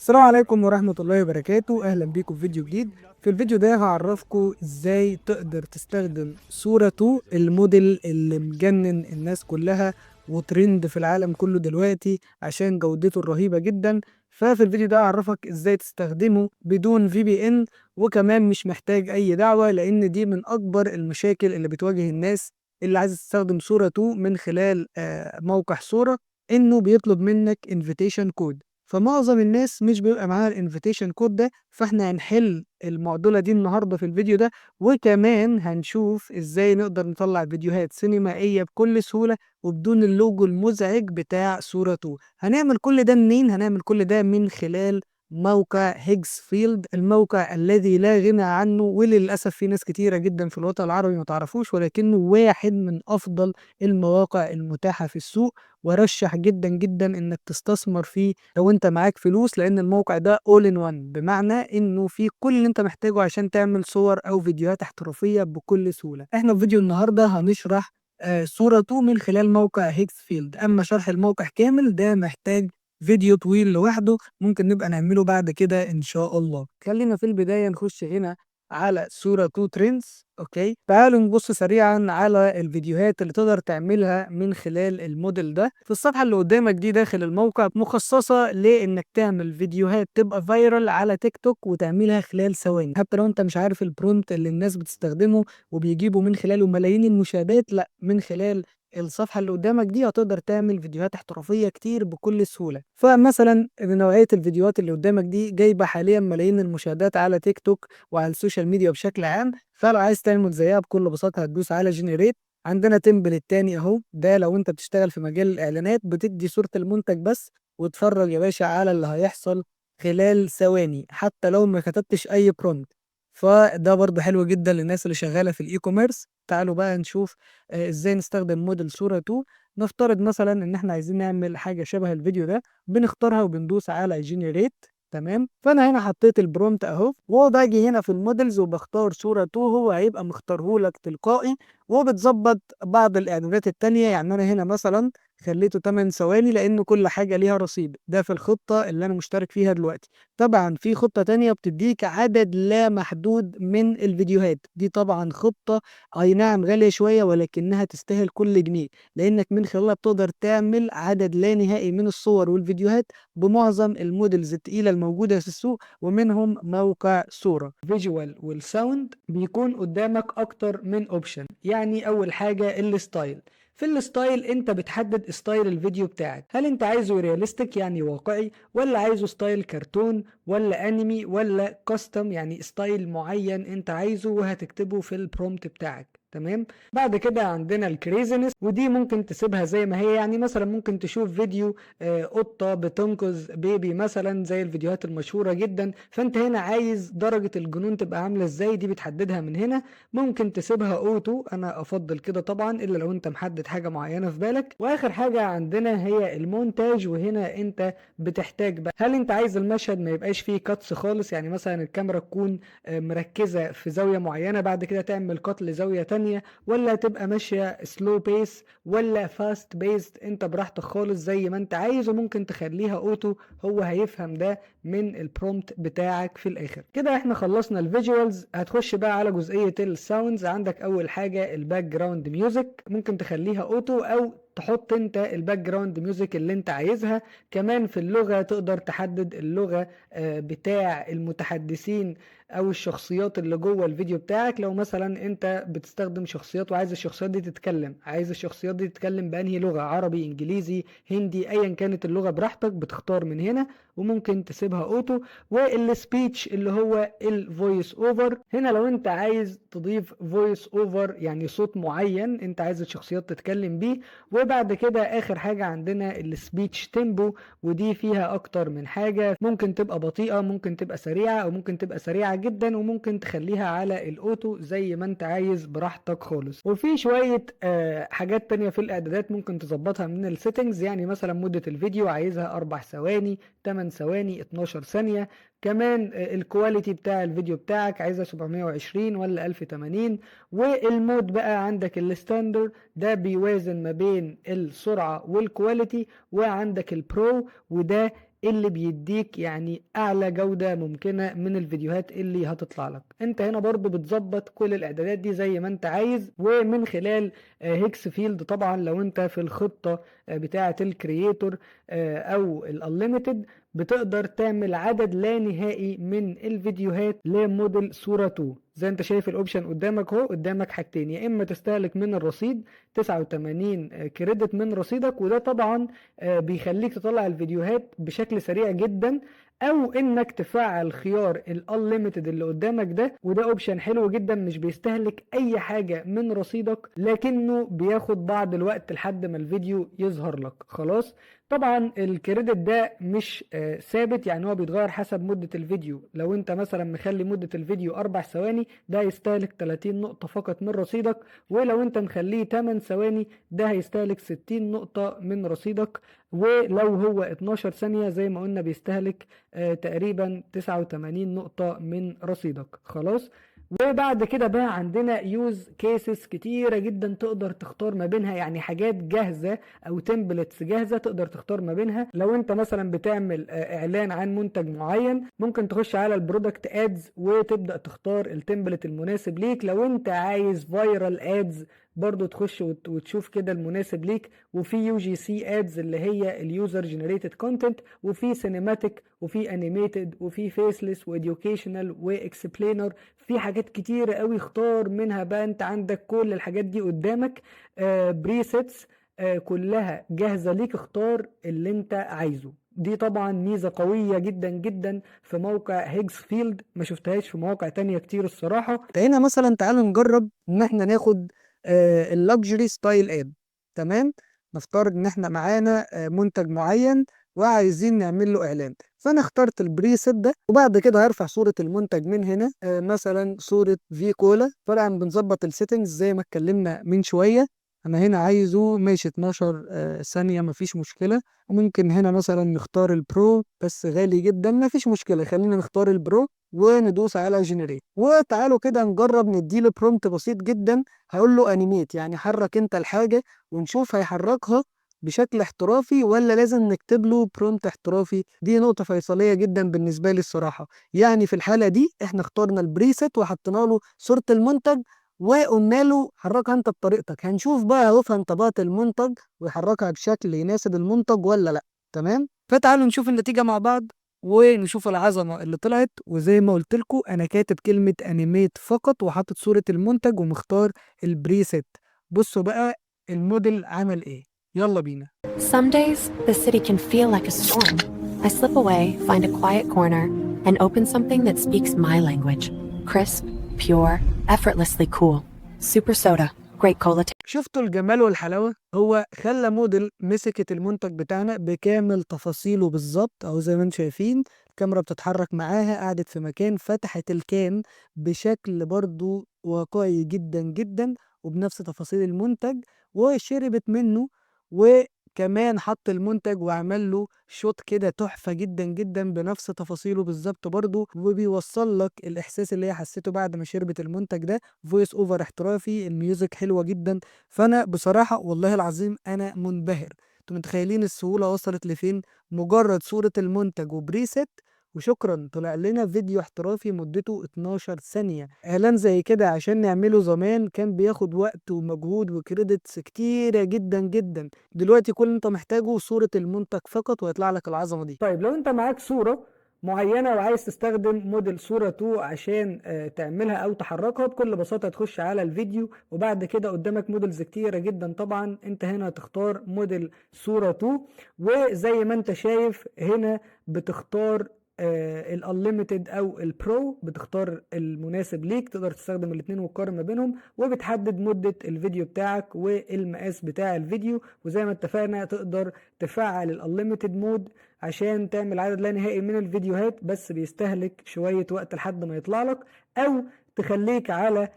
السلام عليكم ورحمة الله وبركاته. أهلا بيكم في فيديو جديد. في الفيديو ده هعرفكم إزاي تقدر تستخدم صورة 2 الموديل اللي مجنن الناس كلها وترند في العالم كله دلوقتي عشان جودته الرهيبة جدا. ففي الفيديو ده هعرفك إزاي تستخدمه بدون VPN، وكمان مش محتاج أي دعوة، لأن دي من أكبر المشاكل اللي بتواجه الناس اللي عايزة تستخدم صورة 2 من خلال موقع صورة، إنه بيطلب منك invitation code. فمعظم الناس مش بيبقى معاها الانفيتيشن كود ده، فاحنا هنحل المعضلة دي النهاردة في الفيديو ده، وكمان هنشوف ازاي نقدر نطلع فيديوهات سينمائية بكل سهولة وبدون اللوجو المزعج بتاع صورة 2. هنعمل كل ده منين؟ هنعمل كل ده من خلال موقع هيجز فيلد، الموقع الذي لا غنى عنه، وللأسف في ناس كتيرة جدا في الوطن العربي ما تعرفوش، ولكنه واحد من أفضل المواقع المتاحة في السوق، ورشح جدا جدا انك تستثمر فيه لو انت معاك فلوس، لان الموقع ده all in one، بمعنى انه فيه كل اللي انت محتاجه عشان تعمل صور او فيديوهات احترافية بكل سهولة. احنا في فيديو النهاردة هنشرح صورته من خلال موقع هيكس فيلد. اما شرح الموقع كامل ده محتاج فيديو طويل لوحده، ممكن نبقى نعمله بعد كده ان شاء الله. خلينا في البداية نخش هنا على صورة 2 ترندز. اوكي، تعالوا نبص سريعا على الفيديوهات اللي تقدر تعملها من خلال الموديل ده. في الصفحة اللي قدامك دي داخل الموقع مخصصة لانك تعمل فيديوهات تبقى فايرال على تيك توك وتعملها خلال ثواني، حتى لو انت مش عارف البرومت اللي الناس بتستخدمه وبيجيبوا من خلاله ملايين المشاهدات، لا، من خلال الصفحة اللي قدامك دي هتقدر تعمل فيديوهات احترافية كتير بكل سهولة. فمثلا نوعية الفيديوهات اللي قدامك دي جايبة حاليا ملايين المشاهدات على تيك توك وعلى السوشيال ميديا بشكل عام، فلو عايز تعمل زيها بكل بساطة هتدوس على جنريت. عندنا تمبل التاني اهو، ده لو انت بتشتغل في مجال الاعلانات بتدي صورة المنتج بس وتفرج يا باشا على اللي هيحصل خلال ثواني حتى لو ما كتبتش اي برومت. فده برضه حلو جدا للناس اللي شغالة في الاي كوميرس. تعالوا بقى نشوف ازاي نستخدم موديل صورة 2. نفترض مثلا ان احنا عايزين نعمل حاجة شبه الفيديو ده، بنختارها وبندوس على جنريت. تمام، فانا هنا حطيت البرومت اهو، وباجي هنا في المودلز وبختار صورة 2، هو هيبقى مختاره لك تلقائي، وبتظبط بعض الاعدادات التانية. يعني انا هنا مثلا خليته 8 ثواني لان كل حاجة ليها رصيد، ده في الخطة اللي انا مشترك فيها دلوقتي. طبعا في خطة تانية بتديك عدد لا محدود من الفيديوهات، دي طبعا خطة اي نعم غالية شوية ولكنها تستاهل كل جنيه، لانك من خلالها بتقدر تعمل عدد لا نهائي من الصور والفيديوهات بمعظم المودلز التقيلة الموجودة في السوق، ومنهم موقع صورة. فيجوال والساوند بيكون قدامك اكتر من اوبشن. يعني اول حاجة الستايل. في الستايل انت بتحدد ستايل الفيديو بتاعك، هل انت عايزه رياليستيك يعني واقعي، ولا عايزه ستايل كرتون، ولا انمي، ولا كاستم يعني ستايل معين انت عايزه وهتكتبه في البرومت بتاعك. تمام، بعد كده عندنا الكريزنس، ودي ممكن تسيبها زي ما هي. يعني مثلا ممكن تشوف فيديو قطة بتنقذ بيبي مثلا زي الفيديوهات المشهورة جدا، فانت هنا عايز درجة الجنون تبقى عاملة ازاي، دي بتحددها من هنا. ممكن تسيبها اوتو، انا افضل كده طبعا الا لو انت محدد حاجة معينة في بالك. واخر حاجة عندنا هي المونتاج، وهنا انت بتحتاج بقى هل انت عايز المشهد ما يبقاش فيه كاتس خالص، يعني مثلا الكاميرا تكون مركزة في زاوية معينة بعد كده تعمل كات لزاوية تانية، ولا تبقى ماشية سلو بيس، ولا فاست بيست. انت براحتك خالص زي ما انت عايز، وممكن تخليها اوتو، هو هيفهم ده من البرومت بتاعك. في الاخر كده احنا خلصنا الفيجوالز. هتخش بقى على جزئية الساوندز. عندك اول حاجة الباك جراوند ميوزك، ممكن تخليها اوتو او تحط انت الباك جراوند ميوزك اللي انت عايزها. كمان في اللغة تقدر تحدد اللغة بتاع المتحدثين او الشخصيات اللي جوه الفيديو بتاعك. لو مثلا انت بتستخدم شخصيات وعايز الشخصيات دي تتكلم، عايز الشخصيات دي تتكلم بانهي لغة، عربي، انجليزي، هندي، ايا كانت اللغة براحتك بتختار من هنا، وممكن تسيبها اوتو. والسبيتش اللي هو الفويس اوفر، هنا لو انت عايز تضيف فويس اوفر يعني صوت معين انت عايز الشخصيات تتكلم بيه. وبعد كده اخر حاجة عندنا السبيتش تيمبو، ودي فيها اكتر من حاجة، ممكن تبقى بطيئة، ممكن تبقى سريعة، او ممكن تبقى سريعة جدا، وممكن تخليها على الاوتو زي ما انت عايز براحتك خالص. وفي شوية حاجات تانية في الاعدادات ممكن تظبطها من السيتنجز. يعني مثلا مدة الفيديو عايزها 4 ثواني، 8 ثواني، 12 ثانية. كمان الكواليتي بتاع الفيديو بتاعك عايزها 720 ولا 1080. والمود بقى عندك الستاندر، ده بيوازن ما بين السرعة والكواليتي. وعندك البرو، وده اللي بيديك يعني اعلى جودة ممكنة من الفيديوهات اللي هتطلع لك. انت هنا برضو بتظبط كل الاعدادات دي زي ما انت عايز، ومن خلال هيكس فيلد طبعا لو انت في الخطة بتاعة الكرييتور او الانليميتد بتقدر تعمل عدد لا نهائي من الفيديوهات لموديل صورة 2. زي انت شايف الاوبشن قدامك اهو، قدامك حاجتين، يا اما تستهلك من الرصيد 89 كريدت من رصيدك، وده طبعا بيخليك تطلع الفيديوهات بشكل سريع جدا، او انك تفعل خيار الانليميتد اللي قدامك ده، وده اوبشن حلو جدا مش بيستهلك اي حاجة من رصيدك لكنه بياخد بعض الوقت لحد ما الفيديو يظهر لك. خلاص، طبعا الكريدت ده مش ثابت، يعني هو بيتغير حسب مدة الفيديو. لو انت مثلا مخلي مدة الفيديو 4 ثواني ده هيستهلك 30 نقطة فقط من رصيدك، ولو انت مخليه 8 ثواني ده هيستهلك 60 نقطة من رصيدك، ولو هو 12 ثانية زي ما قلنا بيستهلك تقريبا 89 نقطة من رصيدك. خلاص، وبعد كده بقى عندنا يوز كيسز كتيرة جدا تقدر تختار ما بينها، يعني حاجات جاهزة او تمبلتس جاهزة تقدر تختار ما بينها. لو انت مثلا بتعمل اعلان عن منتج معين ممكن تخش على البرودكت ادز وتبدأ تختار التمبلت المناسب ليك. لو انت عايز فايرال ادز برضو تخش وتشوف كده المناسب ليك. وفي يو جي سي ادز اللي هي اليوزر جنريتد كونتنت، وفي سينماتيك، وفي انيميتد، وفي فيسلس، واديوكيشنال، واكسبلينر. في حاجات كتيرة قوي اختار منها بقى، انت عندك كل الحاجات دي قدامك بريسيتس كلها جاهزة ليك، اختار اللي انت عايزه. دي طبعا ميزة قوية جدا جدا في موقع هيجز فيلد، ما شفتهاش في مواقع تانية كتير الصراحة. هنا مثلا تعالوا نجرب ان احنا ناخد اللكجري ستايل اد. تمام، نفترض ان احنا معانا منتج معين وعايزين نعمل له اعلان، فانا اخترت البريسيت ده، وبعد كده هرفع صورة المنتج من هنا مثلا صورة في كولا. طبعا بنظبط السيتنجز زي ما اتكلمنا من شوية. انا هنا عايزه ماشي 12 ثانية مفيش مشكلة. وممكن هنا مثلا نختار البرو بس غالي جدا، مفيش مشكلة خلينا نختار البرو وندوس على جنريت. وتعالوا كده نجرب نديله برومت بسيط جدا، هقول له انيميت يعني حرك انت الحاجة، ونشوف هيحركها بشكل احترافي ولا لازم نكتب له برومت احترافي. دي نقطة فيصلية جدا بالنسبة لي الصراحة. يعني في الحالة دي احنا اخترنا البريسيت وحطينا له صورة المنتج وقلنا له حركها انت بطريقتك. هنشوف بقى هيفهم طبيعة المنتج ويحركها بشكل يناسب المنتج ولا لا. تمام، فتعالوا نشوف النتيجة مع بعض ونشوف العظمة اللي طلعت. وزي ما قلت لكم انا كاتب كلمة انيميت فقط وحاطط صورة المنتج ومختار البريسيت. بصوا بقى الموديل عمل ايه. يلا بينا. Some days, the city can feel like a storm. I slip away, find a quiet corner, and open something that speaks my language. Crisp, pure, effortlessly cool. Super soda, great cola. شفتوا الجمال والحلاوة؟ هو خلى موديل مسكت المنتج بتاعنا بكامل تفاصيله بالظبط، او زي ما انتم شايفين الكاميرا بتتحرك معاها، قعدت في مكان، فتحت الكان بشكل برضو واقعي جدا جدا وبنفس تفاصيل المنتج، وشربت منه. وكمان حط المنتج وعمل له شوت كده تحفة جدا جدا بنفس تفاصيله بالظبط برضو، وبيوصل لك الإحساس اللي هي حسيته بعد ما شربت المنتج ده. فويس اوفر احترافي، الميوزك حلوة جدا. فانا بصراحة والله العظيم انا منبهر. انتوا متخيلين السهولة وصلت لفين؟ مجرد صورة المنتج وبريست وشكرا طلع لنا فيديو احترافي مدته 12 ثانية. اعلان زي كده عشان نعمله زمان كان بياخد وقت ومجهود وكريدتس كتيرة جدا جدا. دلوقتي كل اللي انت محتاجه صورة المنتج فقط ويطلع لك العظمة دي. طيب لو انت معاك صورة معينة وعايز تستخدم موديل صورة 2 عشان تعملها او تحركها، بكل بساطة تخش على الفيديو وبعد كده قدامك موديلز كتيرة جدا. طبعا انت هنا هتختار موديل صورة 2، وزي ما انت شايف هنا بتختار الانليميتد او البرو، بتختار المناسب ليك، تقدر تستخدم الاثنين وتقارن ما بينهم، وبتحدد مدة الفيديو بتاعك والمقاس بتاع الفيديو. وزي ما اتفقنا تقدر تفعل الانليميتد مود عشان تعمل عدد لا نهائي من الفيديوهات بس بيستهلك شوية وقت لحد ما يطلع لك، او تخليك على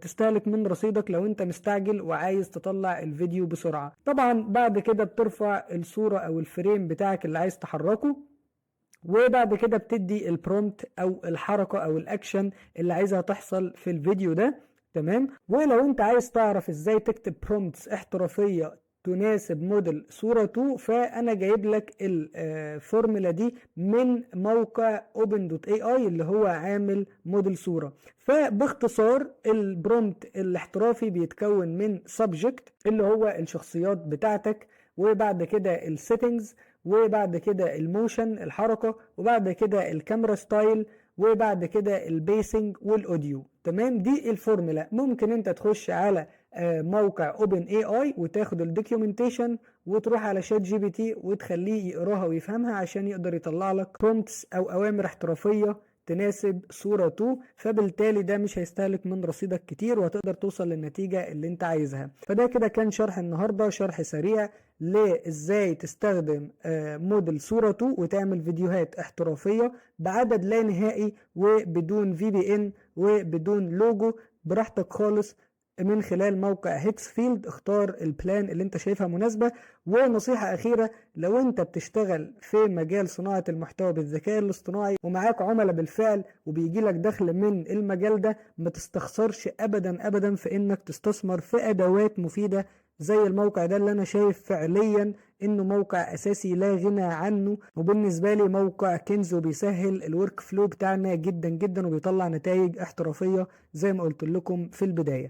تستهلك من رصيدك لو انت مستعجل وعايز تطلع الفيديو بسرعة. طبعا بعد كده بترفع الصورة او الفريم بتاعك اللي عايز تحركه، وبعد كده بتدي البرومت او الحركة او الاكشن اللي عايزها تحصل في الفيديو ده. تمام، ولو انت عايز تعرف ازاي تكتب برومتس احترافية تناسب موديل صورة 2، فأنا جايب لك الفورمولا دي من موقع open.ai اللي هو عامل موديل صورة. فباختصار البرومت الاحترافي بيتكون من subject اللي هو الشخصيات بتاعتك، وبعد كده السيتنجز، وبعد كده الموشن الحركة، وبعد كده الكاميرا ستايل، وبعد كده البيسنج والاوديو. تمام، دي الفورمولا. ممكن انت تخش على موقع اوبن اي اي وتاخد الدوكيومنتيشن وتروح على شات جي بي تي وتخليه يقراها ويفهمها عشان يقدر يطلع لك برومتس او اوامر احترافيه تناسب صورة 2. فبالتالي ده مش هيستهلك من رصيدك كتير وهتقدر توصل للنتيجة اللي انت عايزها. فده كده كان شرح النهاردة، شرح سريع لازاي تستخدم موديل صورة 2 وتعمل فيديوهات احترافية بعدد لا نهائي وبدون VPN وبدون لوجو، براحتك خالص من خلال موقع هيكسفيلد. اختار البلان اللي انت شايفها مناسبة. ونصيحة اخيرة، لو انت بتشتغل في مجال صناعة المحتوى بالذكاء الاصطناعي ومعاك عملاء بالفعل وبيجي لك دخل من المجال ده، ما تستخسرش ابدا ابدا في انك تستثمر في ادوات مفيدة زي الموقع ده اللي انا شايف فعليا انه موقع اساسي لا غنى عنه، وبالنسبة لي موقع كنز وبيسهل الورك فلو بتاعنا جدا جدا وبيطلع نتائج احترافية زي ما قلت لكم في البداية.